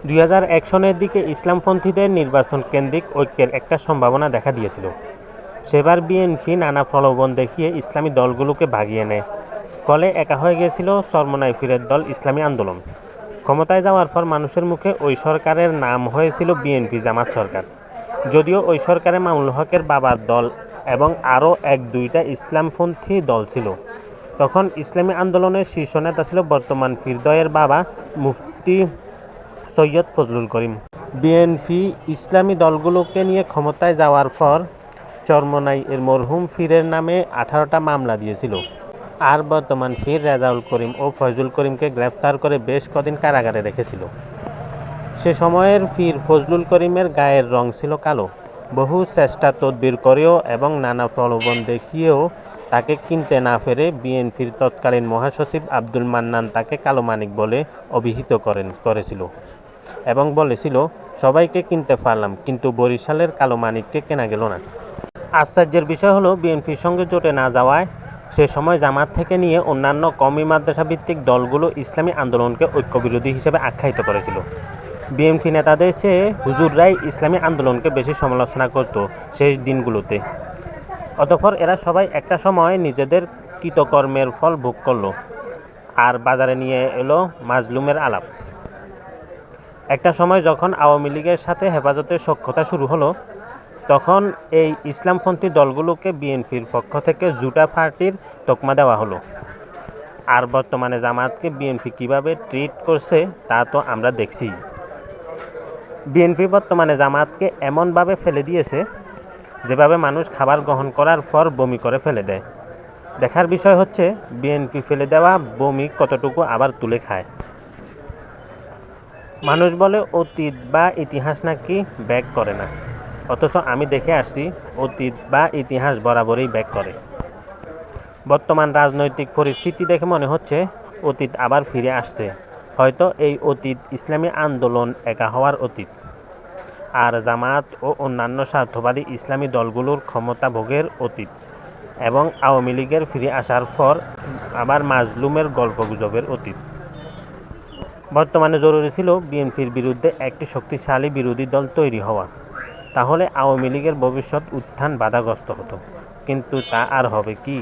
2001 সনের দিকে ইসলামপন্থীদের নির্বাচন কেন্দ্রিক ঐক্যের একটা সম্ভাবনা দেখা দিয়েছিল। সেবার বিএনপি নানা প্রলোভন দেখিয়ে ইসলামী দলগুলোকে ভাগিয়ে নেয়। ফলে একা হয়ে গিয়েছিল চরমোনাই পীরের দল ইসলামী আন্দোলন। ক্ষমতায় যাওয়ার পর মানুষের মুখে ওই সরকারের নাম হয়েছিল বিএনপি জামাত সরকার। যদিও ওই সরকারে মামুনুল হকের বাবার দল এবং আরও এক দুইটা ইসলামপন্থী দল ছিল। তখন ইসলামী আন্দোলনের শীর্ষ নেতা ছিল বর্তমান পীরদ্বয়ের বাবা মুফতি সৈয়দ ফজলুল করিম। বিএনপি ইসলামী দলগুলোকে নিয়ে ক্ষমতায় যাওয়ার পর চরমোনাই এর মরহুম পীরের নামে 18টা মামলা দিয়েছিল। আর বর্তমান পীর রেজাউল করিম ও ফয়জুল করিমকে গ্রেফতার করে বেশ কদিন কারাগারে রেখেছিল। সে সময়ের পীর ফজলুল করিমের গায়ের রং ছিল কালো। বহু চেষ্টা তদবির করেও এবং নানা প্রলোভন দেখিয়েও তাকে কিনতে না পেরে বিএনপির তৎকালীন মহাসচিব আব্দুল মান্নান তাকে কালো মানিক বলে অভিহিত করেছিল এবং বলেছিল, সবাইকে কিনতে পারলাম কিন্তু বরিশালের কালো মানিককে কেনা গেল না। আশ্চর্যের বিষয় হলো, বিএনপির সঙ্গে জোটে না যাওয়ায় সে সময় জামাত থেকে নিয়ে অন্যান্য কওমি মাদ্রাসা ভিত্তিক দলগুলো ইসলামী আন্দোলনকে ঐক্যবিরোধী হিসেবে আখ্যায়িত করেছিল। বিএনপি নেতাদের চেয়ে হুজুররাই ইসলামী আন্দোলনকে বেশি সমালোচনা করত শেষ দিনগুলোতে। অতঃপর এরা সবাই একটা সময় নিজেদের কৃতকর্মের ফল ভোগ করল আর বাজারে নিয়ে এলো মাজলুমের আলাপ। একটা সময় যখন আওয়ামী লীগের সাথে হেফাজতের সখ্যতা শুরু হলো, তখন এই ইসলামপন্থী দলগুলোকে বিএনপির পক্ষ থেকে জুটা পার্টির তকমা দেওয়া হলো। আর বর্তমানে জামাতকে বিএনপি কিভাবে ট্রিট করছে তা তো আমরা দেখছি। বিএনপি বর্তমানে জামাতকে এমনভাবে ফেলে দিয়েছে যেভাবে মানুষ খাবার গ্রহণ করার পর বমি করে ফেলে দেয়। দেখার বিষয় হচ্ছে বিএনপি ফেলে দেওয়া বমি কতটুকু আবার তুলে খায়। মানুষ বলে অতীত বা ইতিহাস নাকি ব্যাক করে না, অথচ আমি দেখে আসছি অতীত বা ইতিহাস বরাবরই ব্যাক করে। বর্তমান রাজনৈতিক পরিস্থিতি দেখে মনে হচ্ছে অতীত আবার ফিরে আসছে। হয়তো এই অতীত ইসলামী আন্দোলন একা হওয়ার অতীত, আর জামাত ও অন্যান্য স্বার্থবাদী ইসলামী দলগুলোর ক্ষমতা ভোগের অতীত, এবং আওয়ামী লীগের ফিরে আসার পর আবার মাজলুমের গল্পগুজবের অতীত। বর্তমানে জরুরি ছিল বিএনপির বিরুদ্ধে একটি শক্তিশালী বিরোধী দল তৈরি হওয়া। তাহলে আওয়ামী লীগের ভবিষ্যৎ উত্থান বাধাগ্রস্ত হতো। কিন্তু তা আর হবে কি?